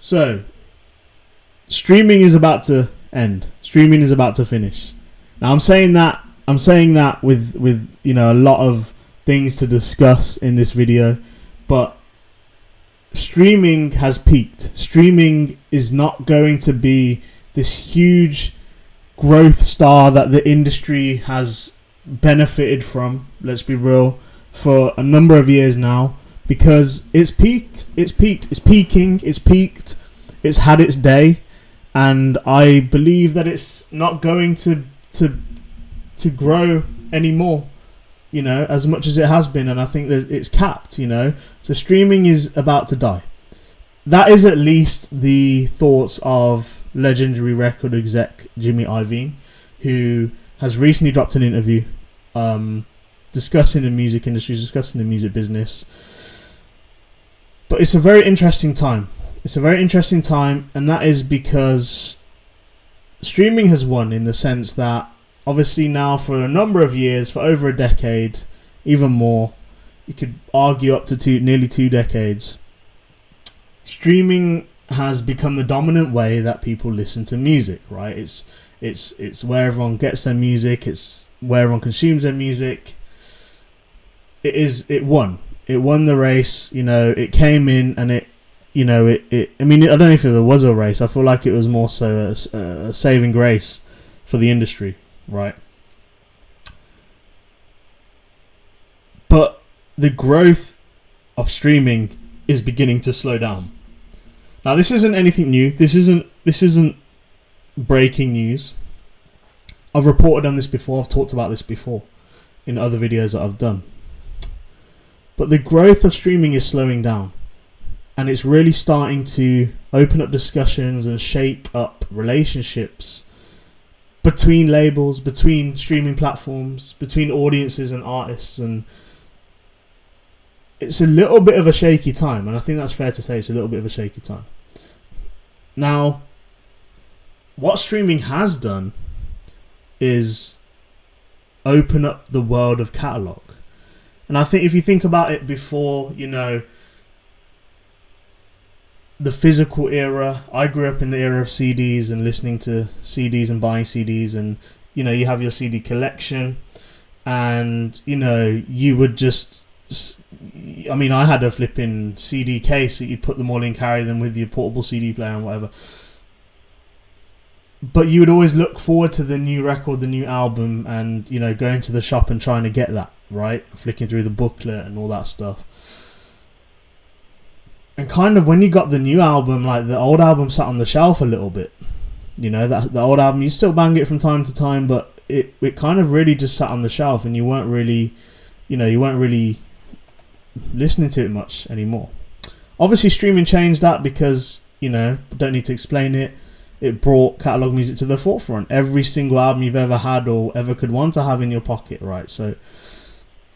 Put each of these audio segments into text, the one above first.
So, streaming is about to end. Streaming is about to finish. Now, I'm saying that with a lot of things to discuss in this video, but streaming has peaked. Streaming is not going to be this huge growth star that the industry has benefited from, let's be real, for a number of years now, because it's peaked, it's peaking, it's peaked, it's had its day, and I believe that it's not going to grow anymore, as much as it has been, and I think that it's capped, so streaming is about to die. That is at least the thoughts of legendary record exec Jimmy Iovine, who has recently dropped an interview discussing the music industry, discussing the music business. But it's a very interesting time. And that is because streaming has won, in the sense that obviously now for a number of years, for over a decade, even more, you could argue up to nearly 2 decades, streaming has become the dominant way that people listen to music, right? It's where everyone gets their music, it's where everyone consumes their music. It won the race, it came in, and I don't know if there was a race. I feel like it was more so a saving grace for the industry, right? But the growth of streaming is beginning to slow down. Now, this isn't anything new. This isn't breaking news. I've reported on this before. I've talked about this before in other videos that I've done. But the growth of streaming is slowing down, and it's really starting to open up discussions and shape up relationships between labels, between streaming platforms, between audiences and artists, and it's a little bit of a shaky time, and I think that's fair to say. It's a little bit of a shaky time. Now, what streaming has done is open up the world of catalog. And I think if you think about it, before, the physical era, I grew up in the era of CDs and listening to CDs and buying CDs, and, you have your CD collection, and, you would just... I had a flipping CD case that you'd put them all in, carry them with your portable CD player and whatever. But you would always look forward to the new record, the new album, and, going to the shop and trying to get that, right? Flicking through the booklet and all that stuff. And kind of when you got the new album, like, the old album sat on the shelf a little bit. That the old album, you still bang it from time to time, but it kind of really just sat on the shelf, and you weren't really listening to it much anymore. Obviously, streaming changed that because, don't need to explain it. It brought catalog music to the forefront. Every single album you've ever had or ever could want to have in your pocket, right? So,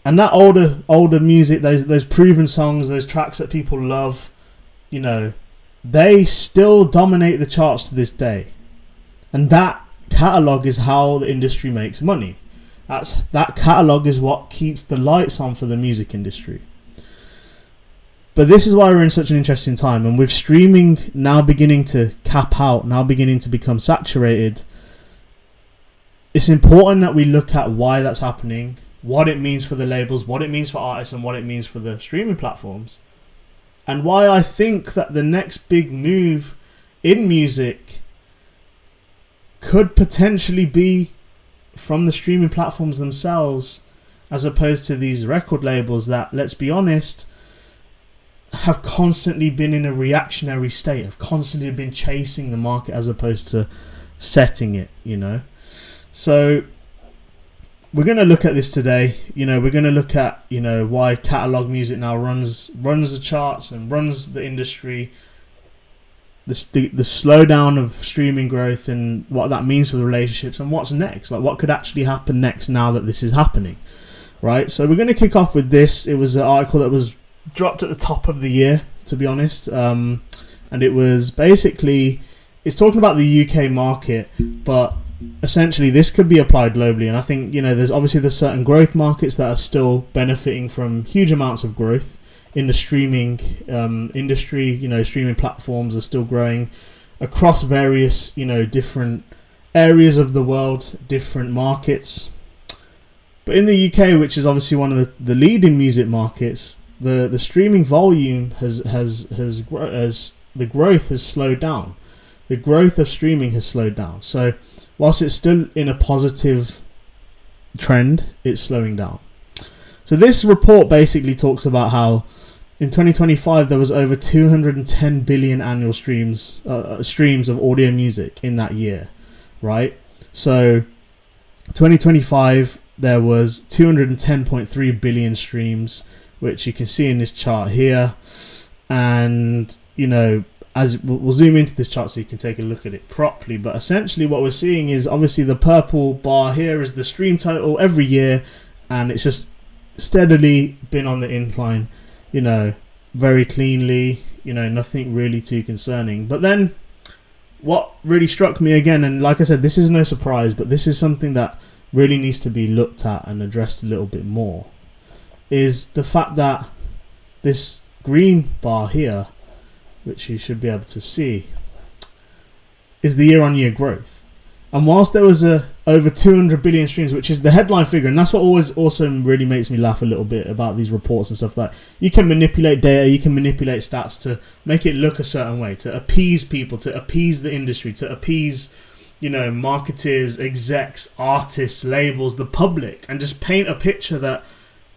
and that older music, those proven songs, those tracks that people love, they still dominate the charts to this day. And that catalog is how the industry makes money. That catalog is what keeps the lights on for the music industry. But this is why we're in such an interesting time, and with streaming now beginning to cap out, now beginning to become saturated, it's important that we look at why that's happening, what it means for the labels, what it means for artists, and what it means for the streaming platforms. And why I think that the next big move in music could potentially be from the streaming platforms themselves, as opposed to these record labels that, let's be honest, have constantly been in a reactionary state, have constantly been chasing the market as opposed to setting it, So we're going to look at this today. We're going to look at, why catalog music now runs the charts and runs the industry, the slowdown of streaming growth, and what that means for the relationships, and what's next, like what could actually happen next now that this is happening, right? So we're going to kick off with this. It was an article that was dropped at the top of the year, to be honest, and it was basically, it's talking about the UK market, but essentially this could be applied globally. And I think there's certain growth markets that are still benefiting from huge amounts of growth in the streaming industry. You know, streaming platforms are still growing across various, you know, different areas of the world, different markets. But in the UK, which is obviously one of the leading music markets, the streaming volume has the growth has slowed down. The growth of streaming has slowed down. So whilst it's still in a positive trend, it's slowing down. So this report basically talks about how in 2025 there was over 210 billion annual streams of audio music in that year, right? So 2025 there was 210.3 billion streams, which you can see in this chart here. And, you know, as we'll zoom into this chart so you can take a look at it properly. But essentially what we're seeing is obviously the purple bar here is the stream total every year, and it's just steadily been on the incline, you know, very cleanly, you know, nothing really too concerning. But then what really struck me again, and like I said, this is no surprise, but this is something that really needs to be looked at and addressed a little bit more, is the fact that this green bar here, which you should be able to see, is the year-on-year growth. And whilst there was over 200 billion streams, which is the headline figure, and that's what always also really makes me laugh a little bit about these reports and stuff, like you can manipulate data, you can manipulate stats to make it look a certain way, to appease people, to appease the industry, to appease, you know, marketers, execs, artists, labels, the public, and just paint a picture that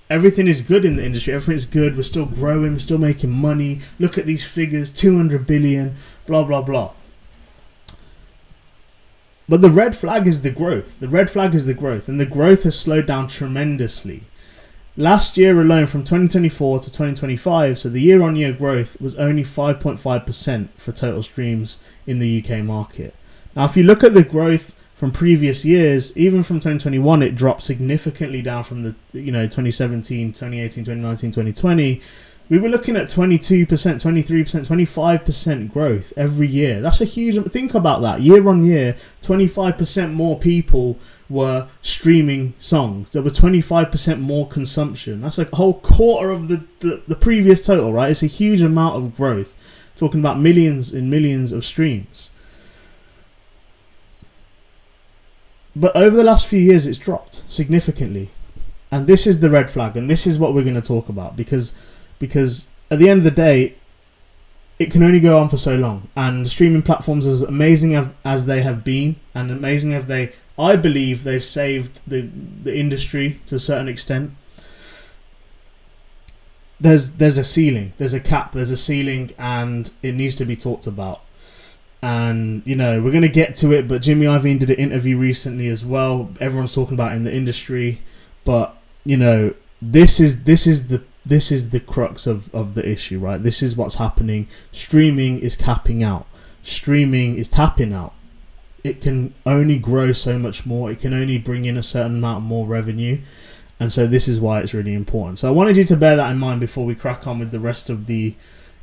everything is good in the industry, everything's good, we're still growing, we're still making money, look at these figures, 200 billion, blah, blah, blah. But the red flag is the growth. The red flag is the growth, and the growth has slowed down tremendously. Last year alone, from 2024 to 2025, so the year-on-year growth was only 5.5% for total streams in the UK market. Now, if you look at the growth from previous years, even from 2021, it dropped significantly down from the, you know, 2017, 2018, 2019, 2020. We were looking at 22%, 23%, 25% growth every year. That's a huge... Think about that. Year on year, 25% more people were streaming songs. There was 25% more consumption. That's like a whole quarter of the previous total, right? It's a huge amount of growth. Talking about millions and millions of streams. But over the last few years, it's dropped significantly. And this is the red flag. And this is what we're going to talk about. Because at the end of the day, it can only go on for so long. And streaming platforms, as amazing as they have been, and amazing as I believe they've saved the industry to a certain extent, there's a ceiling, there's a cap, there's a ceiling, and it needs to be talked about. And, you know, we're going to get to it, but Jimmy Iovine did an interview recently as well. Everyone's talking about it in the industry. But, you know, this is the crux of the issue, right? This is what's happening. Streaming is capping out. Streaming is tapping out. It can only grow so much more. It can only bring in a certain amount more revenue. And so this is why it's really important. So I wanted you to bear that in mind before we crack on with the rest of the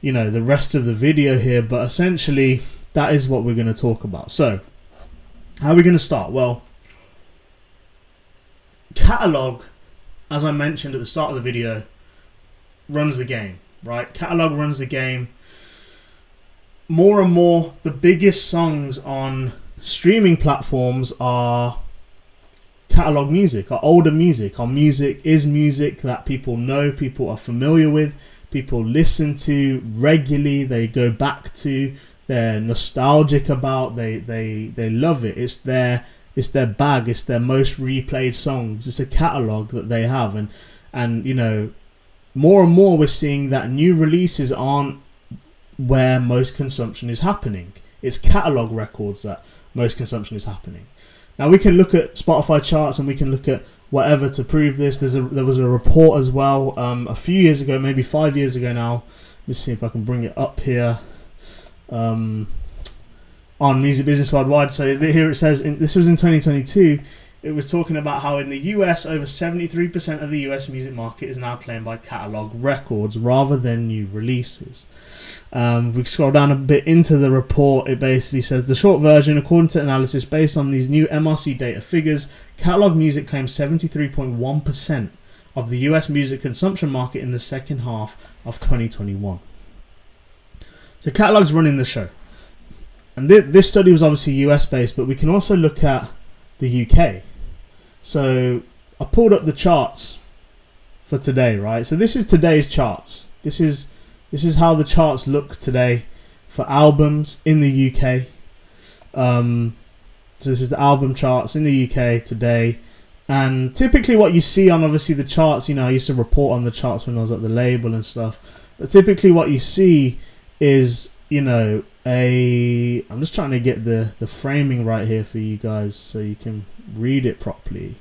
video here. But essentially, that is what we're going to talk about. So how are we going to start? Well, catalog, as I mentioned at the start of the video, runs the game, right? Catalog runs the game. More and more, the biggest songs on streaming platforms are catalog music, are older music. Our music is music that people know, people are familiar with, people listen to regularly, they go back to, they're nostalgic about, they love it. It's their bag, it's their most replayed songs. It's a catalog that they have, and you know, more and more we're seeing that new releases aren't where most consumption is happening. It's catalog records that most consumption is happening. Now we can look at Spotify charts and we can look at whatever to prove this. There was a report as well a few years ago, maybe 5 years ago now. Let's see if I can bring it up here. On Music Business Worldwide. So here it says, this was in 2022, it was talking about how in the US, over 73% of the US music market is now claimed by catalog records rather than new releases. We scroll down a bit into the report. It basically says, the short version, according to analysis based on these new MRC data figures, catalog music claims 73.1% of the US music consumption market in the second half of 2021. So catalog's running the show. And this study was obviously US based, but we can also look at the UK. So I pulled up the charts for today, right? So this is today's charts. This is how the charts look today for albums in the UK. So this is the album charts in the UK today. And typically what you see on obviously the charts, I used to report on the charts when I was at the label and stuff. But typically what you see is, I'm just trying to get the framing right here for you guys so you can read it properly.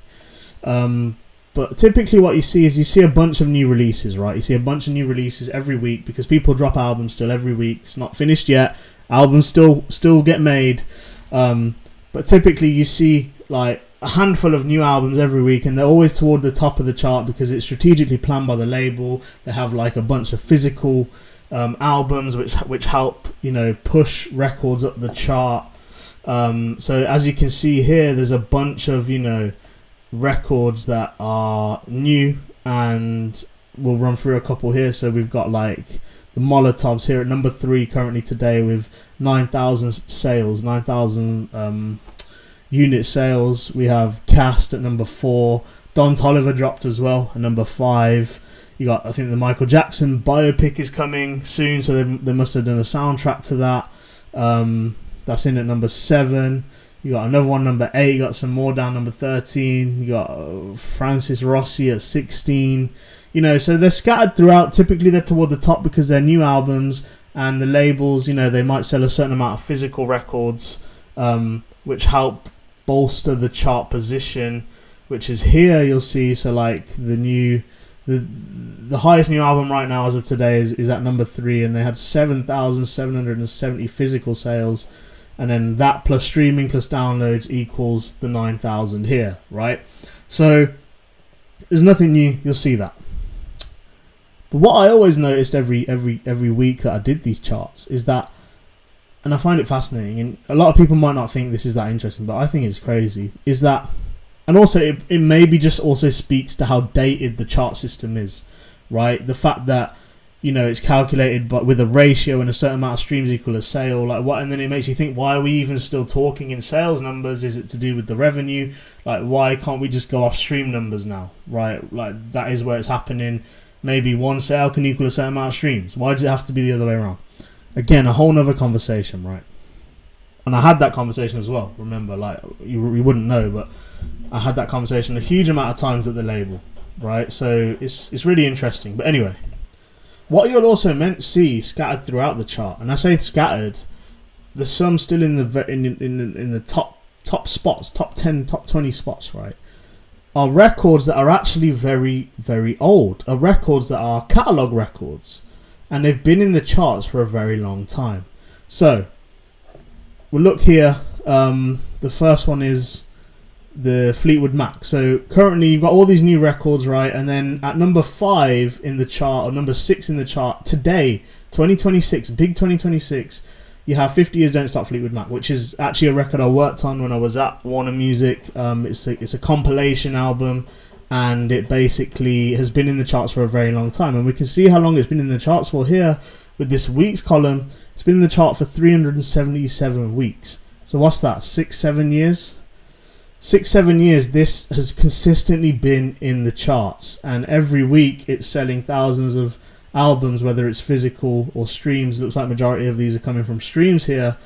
But typically what you see is you see a bunch of new releases, right? You see a bunch of new releases every week because people drop albums still every week. It's not finished yet. Albums still get made. But typically you see like a handful of new albums every week, and they're always toward the top of the chart because it's strategically planned by the label. They have like a bunch of physical albums which help push records up the chart. So as you can see here, there's a bunch of records that are new, and we'll run through a couple here. So we've got like the Molotovs here at number 3 currently today with 9,000 sales, 9,000 unit sales. We have Cast at number 4. Don Toliver dropped as well at number 5. You got, I think, the Michael Jackson biopic is coming soon, so they must have done a soundtrack to that. That's in at number 7. You got another one, number 8. You got some more down, number 13. You got Francis Rossi at 16. So they're scattered throughout. Typically, they're toward the top because they're new albums, and the labels, they might sell a certain amount of physical records, which help bolster the chart position, which is here. You'll see. So like the highest new album right now as of today is at number 3, and they had 7,770 physical sales. And then that plus streaming plus downloads equals the 9,000 here, right? So there's nothing new. You'll see that. But what I always noticed every week that I did these charts is that, and I find it fascinating, and a lot of people might not think this is that interesting, but I think it's crazy, is that, and also it maybe just also speaks to how dated the chart system is, right? The fact that it's calculated but with a ratio and a certain amount of streams equal a sale, like what, and then it makes you think, why are we even still talking in sales numbers? Is it to do with the revenue? Like, why can't we just go off stream numbers now, right? Like, that is where it's happening. Maybe one sale can equal a certain amount of streams. Why does it have to be the other way around? Again, a whole nother conversation, right? And I had that conversation as well. Remember, like, you wouldn't know, but I had that conversation a huge amount of times at the label, right? So it's really interesting. But anyway, what you'll also see scattered throughout the chart, and I say scattered, there's some still in the top spots, top 10, top 20 spots, right? Are records that are actually very, very old. Are records that are catalog records, and they've been in the charts for a very long time. So we'll look here. The first one is the Fleetwood Mac. So currently you've got all these new records, right? And then at number 5 in the chart, or number 6 in the chart today, 2026, big 2026, you have 50 Years Don't Stop Fleetwood Mac, which is actually a record I worked on when I was at Warner Music. It's a compilation album, and it basically has been in the charts for a very long time. And we can see how long it's been in the charts for here with this weeks column. It's been in the chart for 377 weeks. So what's that, 6-7 years? 6-7 years this has consistently been in the charts, and every week it's selling thousands of albums, whether it's physical or streams. It looks like majority of these are coming from streams here,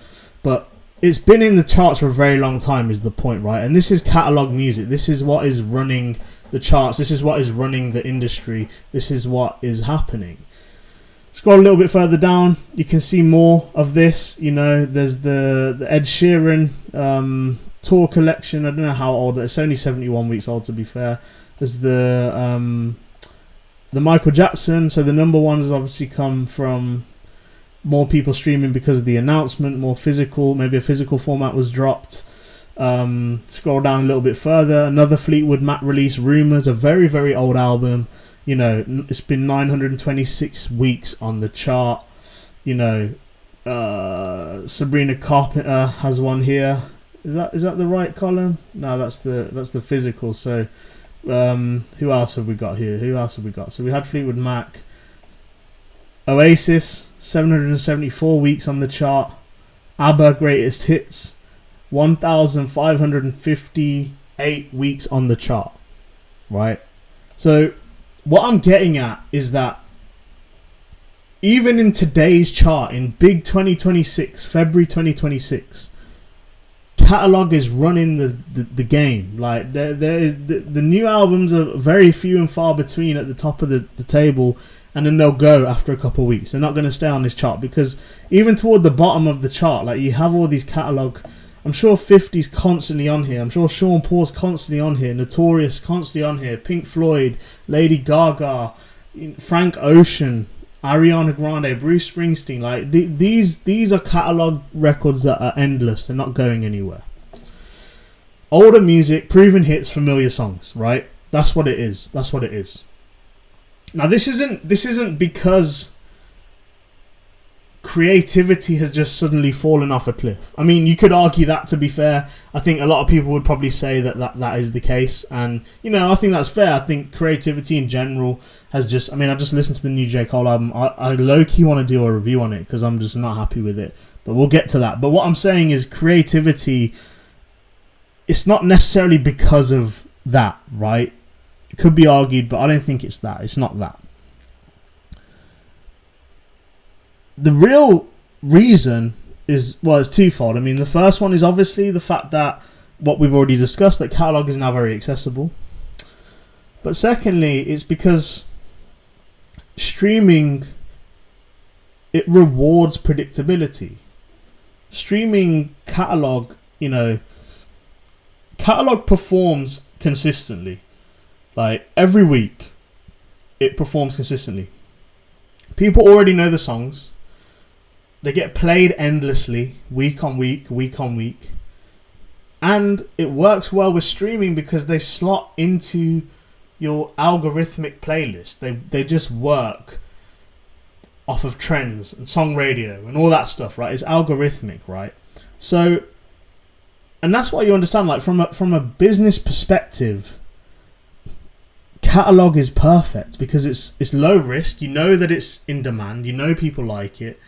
but it's been in the charts for a very long time is the point, right? And this is catalog music. This is what is running the charts. This is what is running the industry. This is what is happening. Scroll a little bit further down, you can see more of this. There's the Ed Sheeran tour collection. I don't know how old, it's only 71 weeks old to be fair. There's the Michael Jackson. So the number ones has obviously come from more people streaming because of the announcement, more physical, maybe a physical format was dropped. Scroll down a little bit further, another Fleetwood Mac release, Rumours, a very, very old album. It's been 926 weeks on the chart. Sabrina Carpenter has one here. Is that the right column? No, that's the physical. So Who else have we got here? So we had Fleetwood Mac. Oasis, 774 weeks on the chart. ABBA Greatest Hits, 1,558 weeks on the chart. Right? So what I'm getting at is that even in today's chart, in big 2026, February 2026, catalog is running the game. Like there is the new albums are very few and far between at the top of the table, and then they'll go after a couple of weeks. They're not going to stay on this chart because even toward the bottom of the chart, like you have all these catalog. I'm sure 50's constantly on here. I'm sure Sean Paul's constantly on here. Notorious constantly on here. Pink Floyd, Lady Gaga, Frank Ocean, Ariana Grande, Bruce Springsteen. Like these are catalog records that are endless. They're not going anywhere. Older music, proven hits, familiar songs. Right? That's what it is. Now this isn't because creativity has just suddenly fallen off a cliff. I mean, you could argue that, to be fair. I think a lot of people would probably say that is the case. And, I think that's fair. I think creativity in general has just... I mean, I just listened to the new J. Cole album. I low-key want to do a review on it because I'm just not happy with it. But we'll get to that. But what I'm saying is creativity... It's not necessarily because of that, right? It could be argued, but I don't think it's that. It's not that. The real reason is, it's twofold. I mean, the first one is obviously the fact that what we've already discussed, that catalog is now very accessible. But secondly, it's because streaming, it rewards predictability. Streaming catalog, catalog performs consistently. Like every week, it performs consistently. People already know the songs. They get played endlessly, week on week. And it works well with streaming because they slot into your algorithmic playlist. They just work off of trends and song radio and all that stuff, right? It's algorithmic, right? So, and that's what you understand, like from a business perspective, catalog is perfect because it's low risk. You know that it's in demand. You know people like it.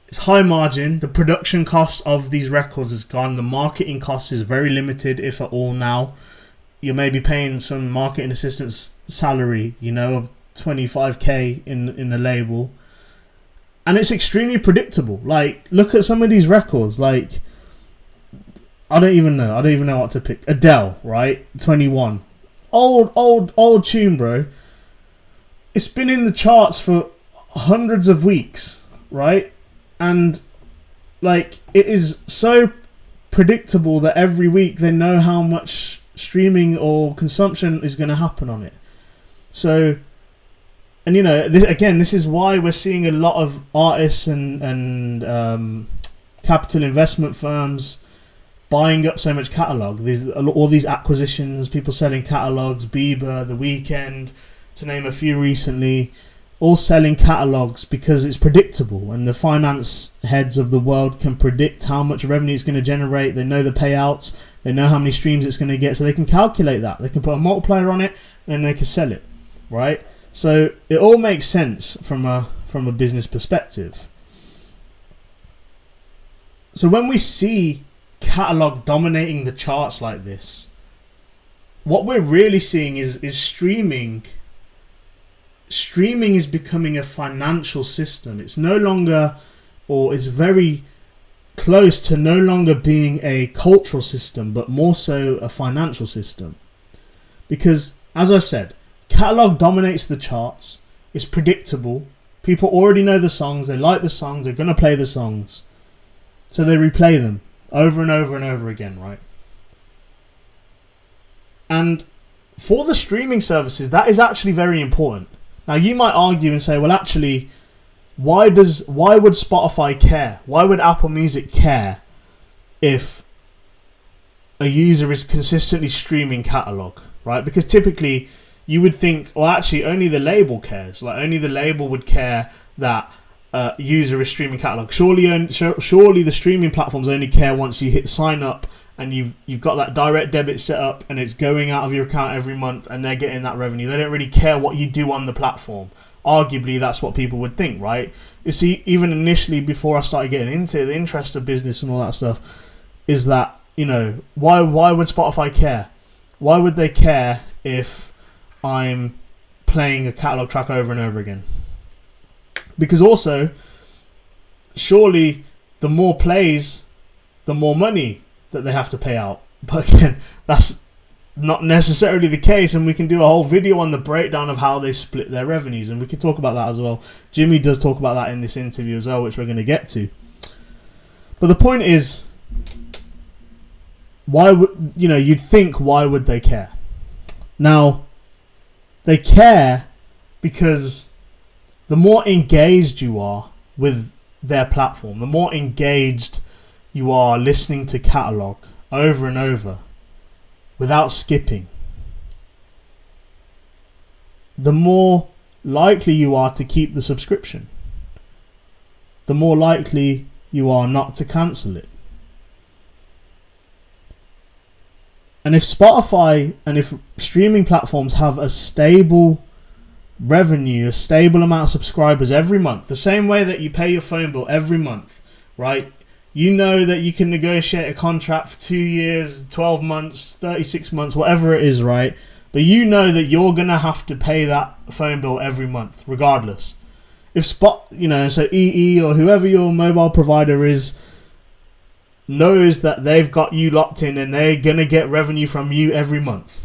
It's high margin. The production cost of these records is gone. The marketing cost is very limited, if at all now. You may be paying some marketing assistant's salary, of 25k in a label. And it's extremely predictable. Like, look at some of these records. Like, I don't even know what to pick. Adele, right? 21. Old tune, bro. It's been in the charts for hundreds of weeks, right? And like it is so predictable that every week they know how much streaming or consumption is going to happen on it. So, and this is why we're seeing a lot of artists and capital investment firms buying up so much catalog. There's all these acquisitions, people selling catalogs, Bieber, The Weeknd, to name a few recently, all selling catalogs because it's predictable and the finance heads of the world can predict how much revenue it's going to generate. They know the payouts, they know how many streams it's going to get, so they can calculate that. They can put a multiplier on it and then they can sell it, right? So it all makes sense from a business perspective. So when we see catalog dominating the charts like this, what we're really seeing is streaming is becoming a financial system. It's no longer, or it's very close to no longer being a cultural system, but more so a financial system. Because, as I've said, catalog dominates the charts. It's predictable. People already know the songs. They like the songs. They're going to play the songs. So they replay them over and over and over again, right? And for the streaming services, that is actually very important. Now, you might argue and say, well, actually, why would Spotify care? Why would Apple Music care if a user is consistently streaming catalog, right? Because typically you would think, well, actually, only the label cares. Like, only the label would care that user is streaming catalog. Surely the streaming platforms only care once you hit sign up and you've got that direct debit set up and it's going out of your account every month and they're getting that revenue. They don't really care what you do on the platform. Arguably, that's what people would think, right? You see, even initially, before I started getting into the interest of business and all that stuff, is that, why would Spotify care? Why would they care if I'm playing a catalog track over and over again? Because also, surely the more plays, the more money that they have to pay out. But again, that's not necessarily the case, and we can do a whole video on the breakdown of how they split their revenues, and we can talk about that as well. Jimmy does talk about that in this interview as well, which we're going to get to. But the point is, why would you'd think, why would they care? Now, they care because the more engaged you are with their platform, the more engaged you are listening to catalog over and over without skipping, the more likely you are to keep the subscription. The more likely you are not to cancel it. And if Spotify and if streaming platforms have a stable revenue, a stable amount of subscribers every month, the same way that you pay your phone bill every month, right? You know that you can negotiate a contract for 2 years, 12 months, 36 months, whatever it is, right? But you know that you're going to have to pay that phone bill every month, regardless. If so EE or whoever your mobile provider is knows that they've got you locked in and they're going to get revenue from you every month.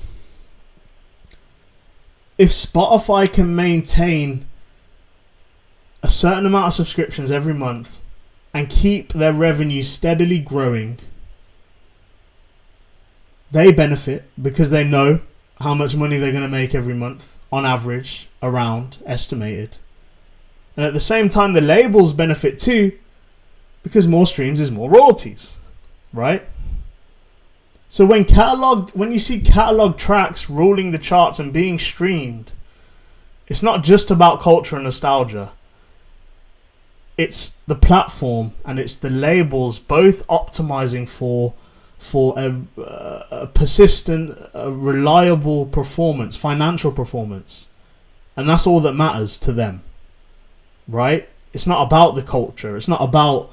If Spotify can maintain a certain amount of subscriptions every month and keep their revenue steadily growing, they benefit because they know how much money they're going to make every month, on average, around, estimated. And at the same time, the labels benefit too, because more streams is more royalties, right? So when you see catalog tracks ruling the charts and being streamed, it's not just about culture and nostalgia. It's the platform and it's the labels both optimizing for a persistent, reliable performance, financial performance. And that's all that matters to them, right? It's not about the culture. It's not about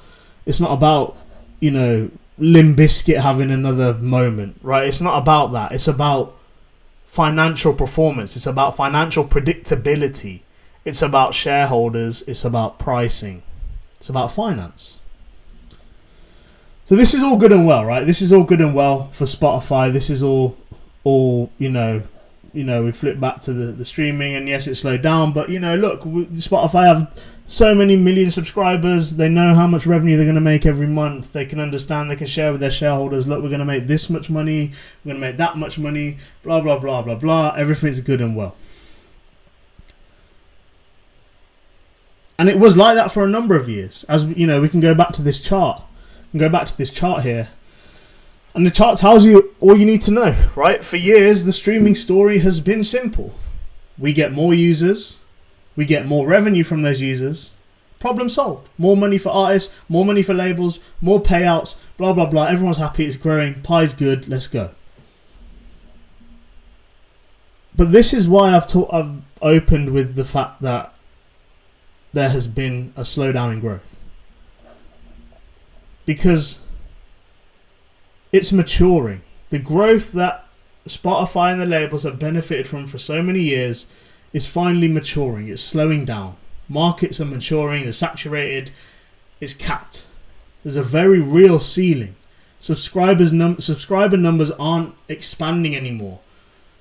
Limp Bizkit having another moment, right? It's not about that. It's about financial performance. It's about financial predictability. It's about shareholders. It's about pricing. It's about finance. So this is all good and well, right? This is all good and well for Spotify. This is all we flip back to the streaming, and yes, it slowed down, but look, Spotify have so many million subscribers. They know how much revenue they're going to make every month. They can understand, they can share with their shareholders, look, we're going to make this much money, we're going to make that much money, blah, blah, blah, blah, blah. Everything's good and well. And it was like that for a number of years. As we can go back to this chart. We can go back to this chart here. And the chart tells you all you need to know, right? For years, the streaming story has been simple. We get more users. We get more revenue from those users. Problem solved. More money for artists, more money for labels, more payouts, blah, blah, blah. Everyone's happy, it's growing, pie's good, let's go. But this is why I've opened with the fact that there has been a slowdown in growth. Because it's maturing. The growth that Spotify and the labels have benefited from for so many years is finally maturing. It's slowing down. Markets are maturing. They're saturated. It's capped. There's a very real ceiling. Subscriber numbers aren't expanding anymore.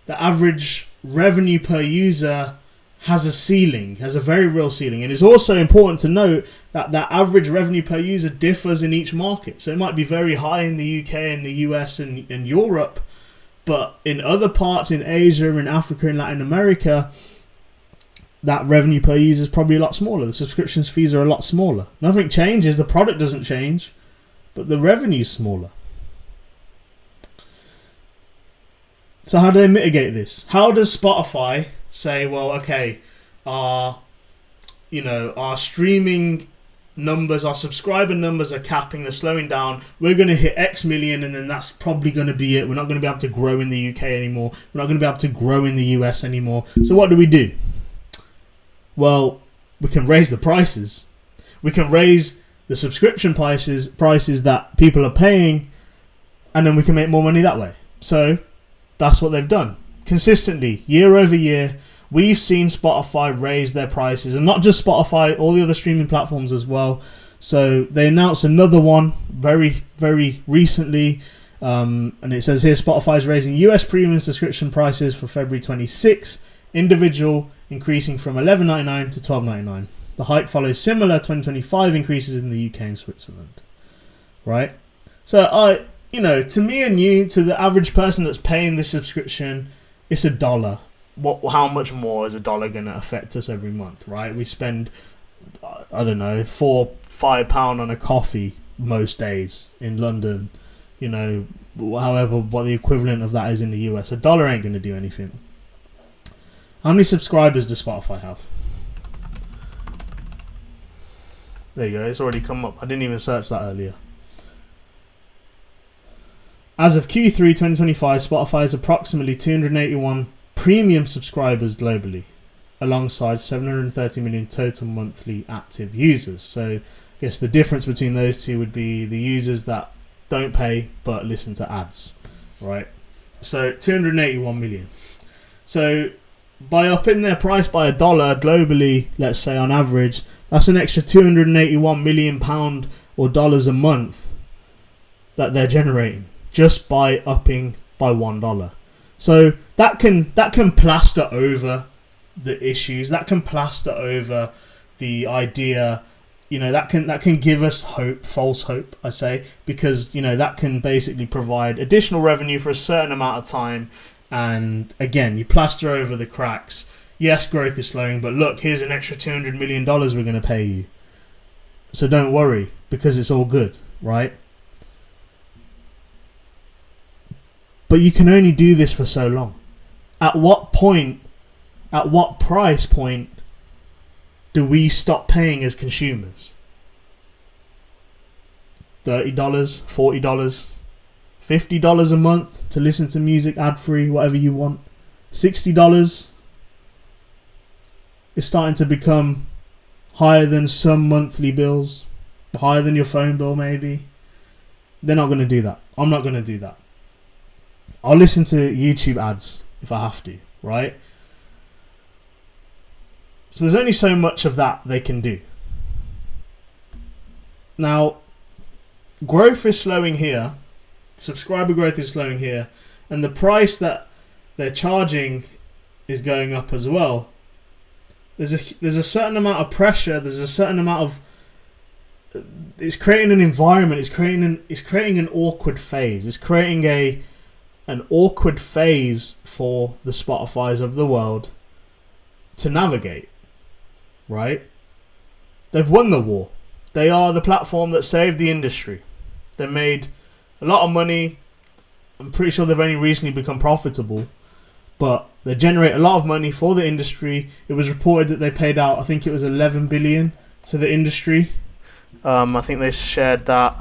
The average revenue per user has a ceiling, has a very real ceiling. And it's also important to note that that average revenue per user differs in each market. So it might be very high in the UK and the US and Europe, but in other parts, in Asia, in Africa, in Latin America, that revenue per user is probably a lot smaller. The subscriptions fees are a lot smaller. Nothing changes, the product doesn't change, but the revenue is smaller. So how do they mitigate this? How does Spotify say, well, okay, our streaming numbers, our subscriber numbers are capping, they're slowing down. We're going to hit X million, and then that's probably going to be it. We're not going to be able to grow in the UK anymore. We're not going to be able to grow in the US anymore. So what do? Well, we can raise the prices. We can raise the subscription prices that people are paying, and then we can make more money that way. So that's what they've done. Consistently, year over year, we've seen Spotify raise their prices, and not just Spotify, all the other streaming platforms as well. So they announced another one very, very recently, and it says here Spotify is raising US premium subscription prices for February 26, individual increasing from $11.99 to $12.99. The hike follows similar 2025 increases in the UK and Switzerland. Right? So to me and you, to the average person that's paying this subscription, it's $1. How much more is $1 going to affect us every month, right? We spend, I don't know, £4-5 on a coffee most days in London, however, what the equivalent of that is in the US. $1 ain't going to do anything. How many subscribers does Spotify have? There you go, it's already come up. I didn't even search that earlier. As of Q3 2025, Spotify has approximately 281 premium subscribers globally, alongside 730 million total monthly active users. So I guess the difference between those two would be the users that don't pay but listen to ads, right? So 281 million. So by upping their price by $1 globally, let's say on average, that's an extra £281 million or dollars a month that they're generating just by upping by $1. So that can plaster over the issues. That can plaster over the idea. That can give us hope, false hope, I say, because that can basically provide additional revenue for a certain amount of time. And again, you plaster over the cracks. Yes, growth is slowing, but look, here's an extra $200 million we're going to pay you. So don't worry, because it's all good, right? But you can only do this for so long. At what price point do we stop paying as consumers? $30, $40, $50 a month to listen to music ad-free, whatever you want. $60 is starting to become higher than some monthly bills, higher than your phone bill maybe. They're not going to do that. I'm not going to do that. I'll listen to YouTube ads if I have to, right? So there's only so much of that they can do. Now, growth is slowing here. Subscriber growth is slowing here. And the price that they're charging is going up as well. There's a certain amount of pressure. There's a certain amount of... It's creating an environment. It's creating an awkward phase. It's creating an awkward phase for the Spotifys of the world to navigate, right? They've won the war. They are the platform that saved the industry. They made a lot of money. I'm pretty sure they've only recently become profitable, but they generate a lot of money for the industry. It was reported that they paid out, I think it was 11 billion to the industry. I think they shared that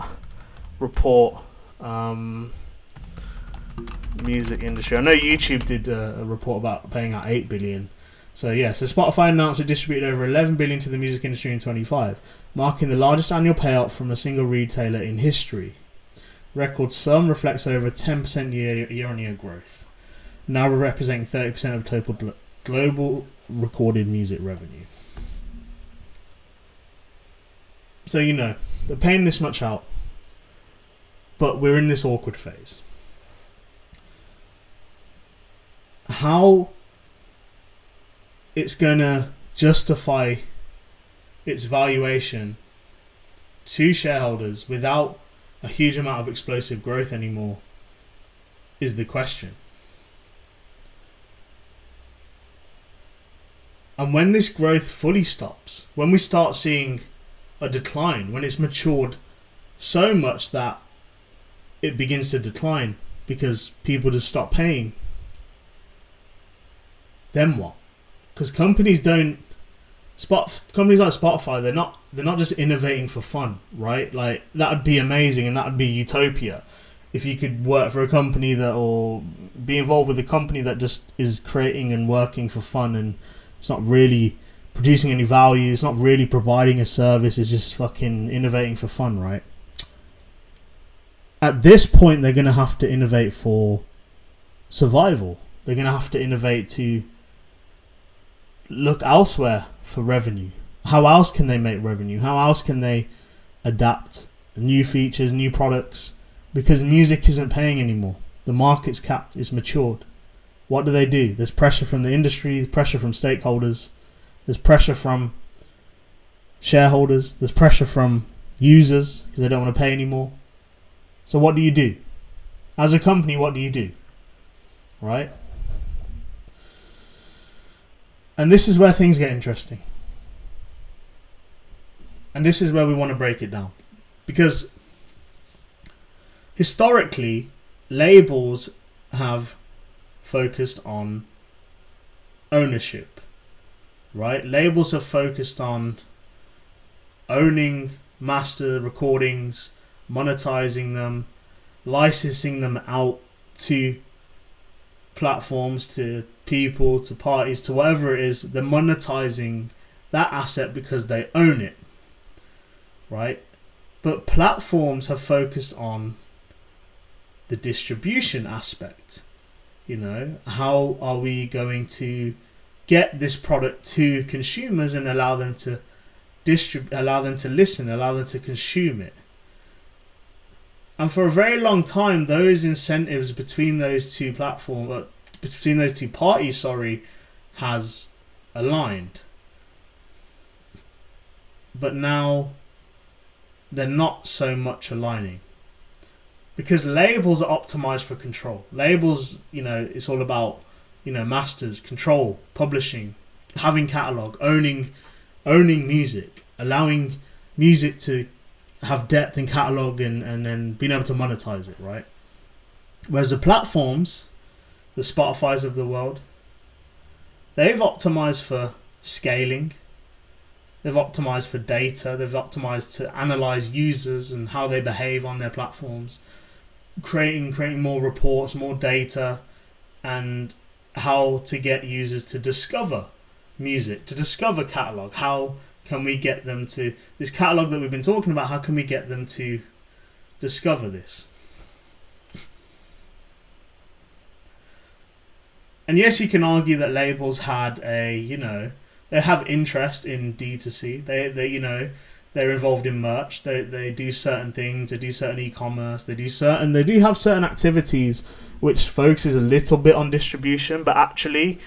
report. Music industry. I know YouTube did a report about paying out 8 billion. So Spotify announced it distributed over 11 billion to the music industry in 2025, marking the largest annual payout from a single retailer in history. Record sum reflects over 10% year-on-year growth, now representing 30% of total global recorded music revenue. So they're paying this much out, but we're in this awkward phase. How it's going to justify its valuation to shareholders without a huge amount of explosive growth anymore is the question. And when this growth fully stops, when we start seeing a decline, when it's matured so much that it begins to decline because people just stop paying, then what? Because companies don't Companies like Spotify, they're not just innovating for fun, right? Like, that would be amazing and that would be utopia if you could work for a company that, or be involved with a company that just is creating and working for fun, and it's not really producing any value, it's not really providing a service, it's just fucking innovating for fun, right? At this point, they're going to have to innovate for survival. They're going to have to innovate to look elsewhere for revenue. How else can they make revenue? How else can they adapt new features, new products? Because music isn't paying anymore. The market's capped. It's matured. What do? There's pressure from the industry, pressure from stakeholders, there's pressure from shareholders, there's pressure from users because they don't want to pay anymore. So what do you do? As a company, what do you do? Right? And this is where things get interesting. And this is where we want to break it down. Because historically, labels have focused on ownership. Right? Labels have focused on owning master recordings, monetizing them, licensing them out to platforms, to people, to parties, to whatever it is. They're monetizing that asset because they own it, right? But platforms have focused on the distribution aspect. You know, how are we going to get this product to consumers and allow them to allow them to listen, allow them to consume it? And for a very long time, those incentives between those two parties, has aligned. But now they're not so much aligning. Because labels are optimized for control. Labels, it's all about, masters, control, publishing, having catalog, owning music, allowing music to have depth in catalog and then being able to monetize it, right? Whereas the platforms, the Spotifys of the world, they've optimized for scaling, they've optimized for data, they've optimized to analyze users and how they behave on their platforms, creating more reports, more data, and how to get users to discover music, to discover catalog. How can we get them to, this catalog that we've been talking about, how can we get them to discover this? And yes, you can argue that labels had they have interest in D2C. They're involved in merch. They do certain things. They do certain e-commerce. They do have certain activities which focuses a little bit on distribution. But actually,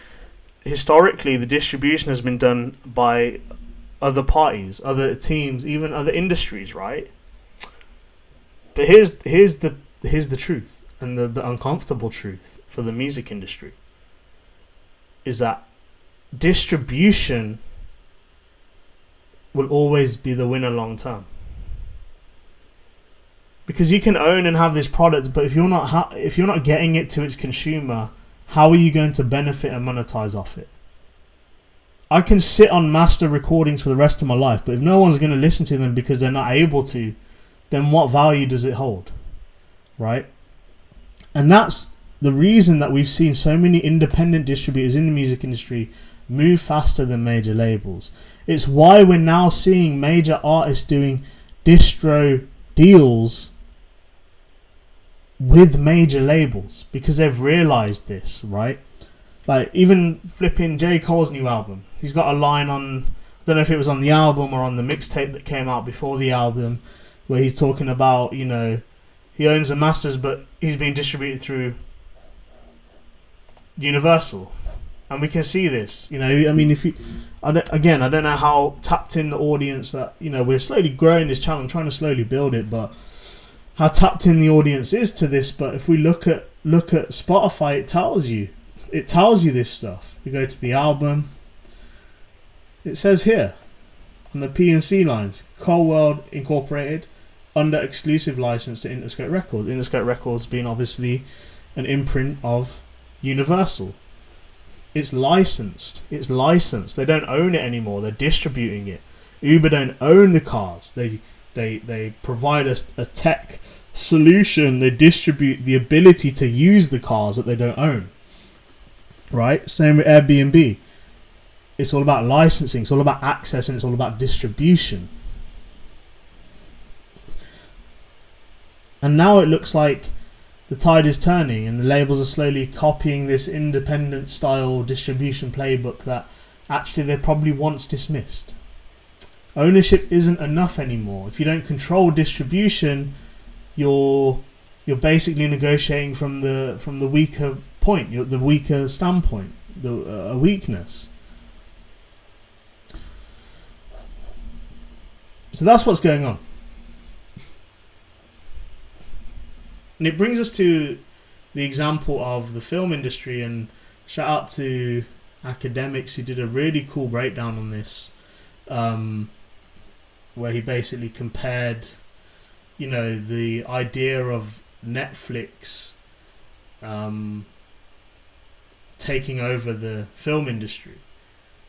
historically, the distribution has been done by other parties, other teams, even other industries, right? But here's the truth, and the uncomfortable truth for the music industry is that distribution will always be the winner long term. Because you can own and have this product, but if you're not getting it to its consumer, how are you going to benefit and monetize off it? I can sit on master recordings for the rest of my life, but if no one's going to listen to them because they're not able to, then what value does it hold? Right? And that's the reason that we've seen so many independent distributors in the music industry move faster than major labels. It's why we're now seeing major artists doing distro deals with major labels because they've realized this, right? Like, even flipping J. Cole's new album, he's got a line on, I don't know if it was on the album or on the mixtape that came out before the album, where he's talking about, he owns the masters, but he's being distributed through Universal. And we can see this, I don't know how tapped in the audience that, we're slowly growing this channel, I'm trying to slowly build it, but how tapped in the audience is to this. But if we look at Spotify, it tells you this stuff. You go to the album, it says here on the P and C lines, Cole World Incorporated under exclusive license to Interscope Records. Interscope Records being obviously an imprint of Universal. It's licensed. It's licensed. They don't own it anymore. They're distributing it. Uber don't own the cars. They provide us a tech solution. They distribute the ability to use the cars that they don't own. Right? Same with Airbnb. It's all about licensing. It's all about access, and it's all about distribution. And now it looks like the tide is turning, and the labels are slowly copying this independent style distribution playbook that actually they probably once dismissed. Ownership isn't enough anymore. If you don't control distribution, you're basically negotiating from the weaker point, the weaker standpoint, a weakness. So that's what's going on. And it brings us to the example of the film industry, and shout out to Academics who did a really cool breakdown on this, where he basically compared, the idea of Netflix taking over the film industry.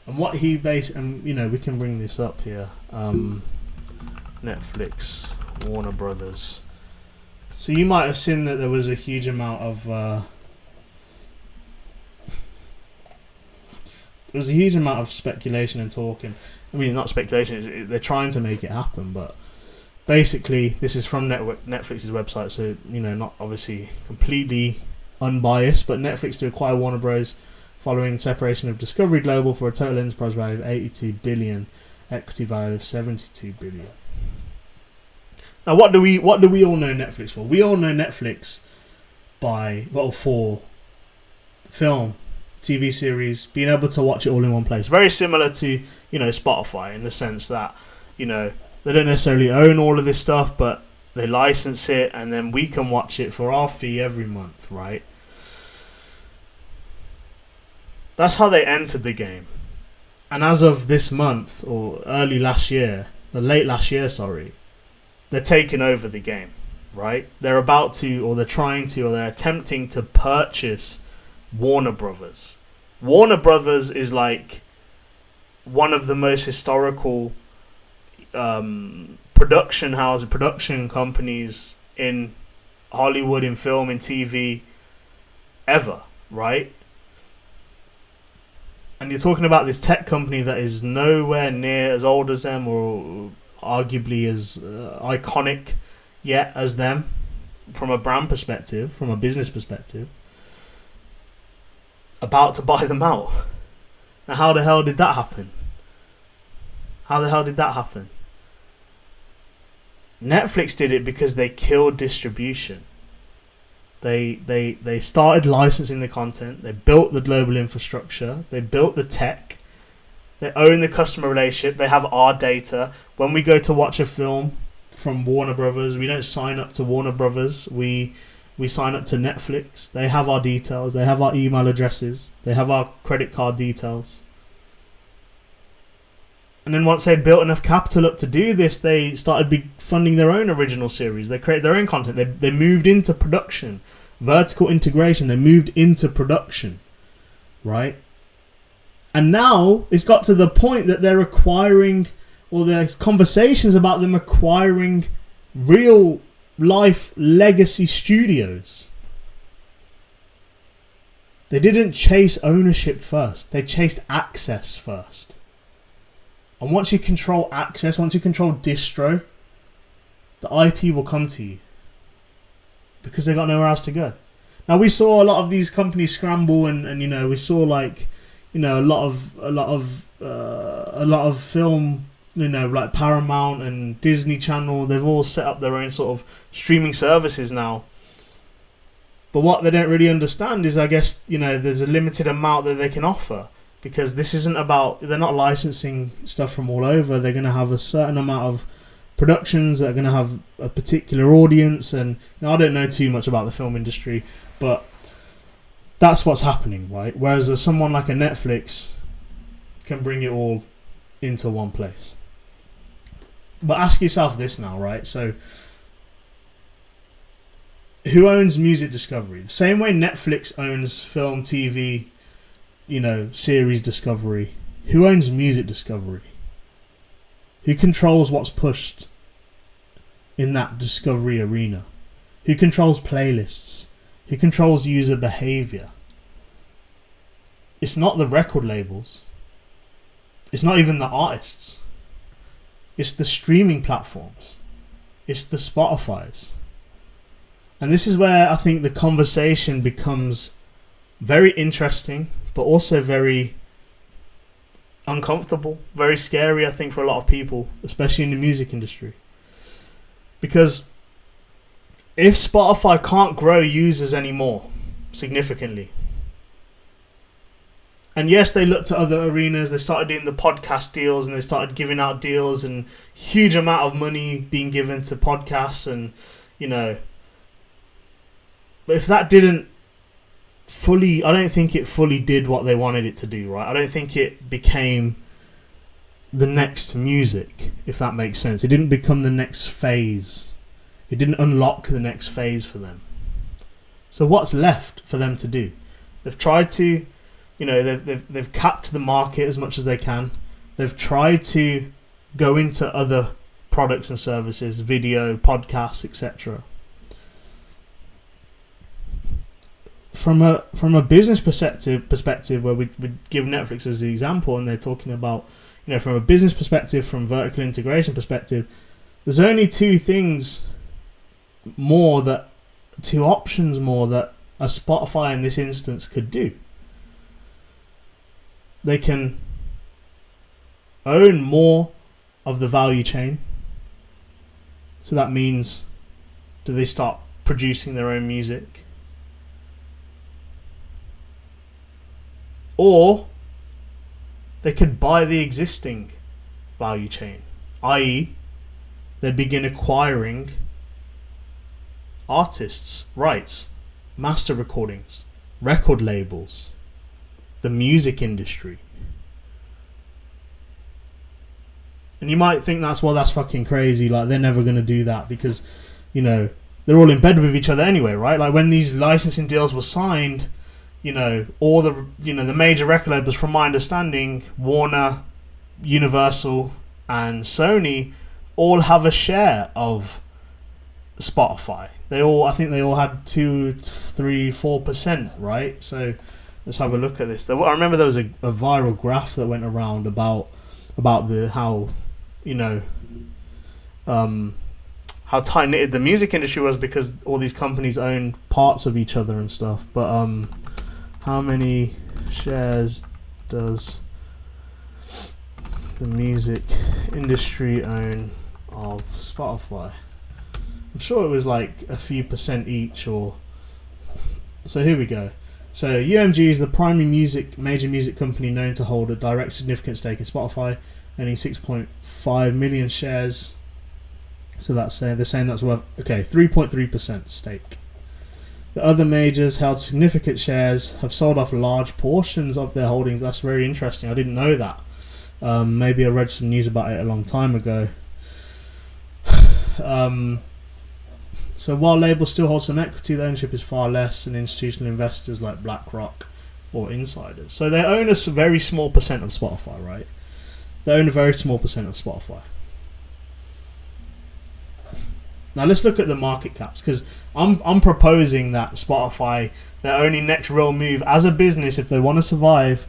And what he we can bring this up here. Netflix, Warner Brothers. So you might have seen that there was a huge amount of speculation and talking. I mean, not speculation. They're trying to make it happen, but basically, this is from Netflix's website, so not obviously completely unbiased. But Netflix to acquire Warner Bros. Following the separation of Discovery Global for a total enterprise value of $82 billion, equity value of $72 billion. Now, what do we all know Netflix for? We all know Netflix for film, TV series, being able to watch it all in one place. Very similar to Spotify in the sense that they don't necessarily own all of this stuff, but they license it, and then we can watch it for our fee every month, right? That's how they entered the game. And as of this month, or late last year, they're taking over the game, right? They're about to, or they're trying to, or they're attempting to purchase Warner Brothers. Warner Brothers is like one of the most historical production companies in Hollywood, in film, in TV, ever, right? And you're talking about this tech company that is nowhere near as old as them, or arguably as iconic yet as them, from a brand perspective, from a business perspective, about to buy them out. Now, how the hell did that happen? Netflix did it because they killed distribution. They started licensing the content. They built the global infrastructure. They built the tech. They own the customer relationship. They have our data. When we go to watch a film from Warner Brothers, we don't sign up to Warner Brothers. We sign up to Netflix. They have our details. They have our email addresses. They have our credit card details. And then once they'd built enough capital up to do this, they started funding their own original series. They created their own content. They moved into production. Vertical integration. They moved into production. Right? And now it's got to the point that they're acquiring, or there's conversations about them acquiring real life legacy studios. They didn't chase ownership first. They chased access first. And once you control access, once you control distro, the IP will come to you. Because they got nowhere else to go. Now, we saw a lot of these companies scramble, and we saw a lot of film, like Paramount and Disney Channel. They've all set up their own sort of streaming services now. But what they don't really understand is, I guess, there's a limited amount that they can offer, because this isn't about, they're not licensing stuff from all over. They're going to have a certain amount of productions that are going to have a particular audience. And I don't know too much about the film industry, but that's what's happening, right? Whereas someone like a Netflix can bring it all into one place. But ask yourself this now, right? So, who owns music discovery? The same way Netflix owns film, TV, series discovery? Who owns music discovery? Who controls what's pushed in that discovery arena? Who controls playlists? Who controls user behavior? It's not the record labels. It's not even the artists. It's the streaming platforms. It's the Spotifys. And this is where I think the conversation becomes very interesting, but also very uncomfortable, very scary, I think, for a lot of people, especially in the music industry. Because if Spotify can't grow users anymore significantly, and yes, they looked at other arenas, they started doing the podcast deals and they started giving out deals and huge amount of money being given to podcasts and, but if that didn't fully, I don't think it fully did what they wanted it to do, right? I don't think it became the next music, if that makes sense. It didn't become the next phase. It didn't unlock the next phase for them. So what's left for them to do? They've tried to, they've capped the market as much as they can. They've tried to go into other products and services, video, podcasts, etc. From a business perspective, where we give Netflix as the example, and they're talking about, from a business perspective, from vertical integration perspective, there's only two options more that a Spotify in this instance could do. They can own more of the value chain. So that means, do they start producing their own music? Or they could buy the existing value chain, i.e., they begin acquiring artists' rights, master recordings, record labels, the music industry. And you might think that's fucking crazy, like they're never going to do that because, they're all in bed with each other anyway, right? Like when these licensing deals were signed, all the the major record labels, from my understanding, Warner, Universal, and Sony, all have a share of Spotify. I think they all had 2, 3, 4%, right? So let's have a look at this. I remember there was a viral graph that went around about how tight knitted the music industry was because all these companies own parts of each other and stuff. But how many shares does the music industry own of Spotify? I'm sure it was like a few percent each, or so. Here we go. So UMG is the primary major music company known to hold a direct significant stake in Spotify, owning 6.5 million shares. So they're saying that's worth 3.3% stake. The other majors held significant shares, have sold off large portions of their holdings. That's very interesting. I didn't know that. Maybe I read some news about it a long time ago. So while labels still hold some equity, the ownership is far less than institutional investors like BlackRock or insiders. So they own a very small percent of Spotify, right? They own a very small percent of Spotify. Now let's look at the market caps, because I'm proposing that Spotify, their only next real move as a business, if they want to survive,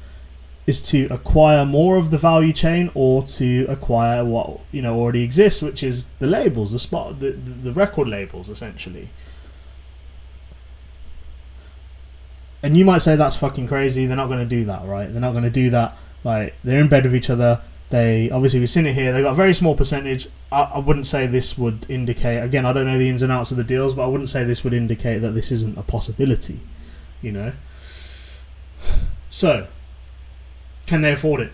is to acquire more of the value chain, or to acquire what already exists, which is the labels, the record labels, essentially. And you might say that's fucking crazy. They're not going to do that, right? They're not going to do that. Like, they're in bed with each other. They obviously, we've seen it here. They got a very small percentage. I wouldn't say this would indicate. Again, I don't know the ins and outs of the deals, but I wouldn't say this would indicate that this isn't a possibility. So, can they afford it?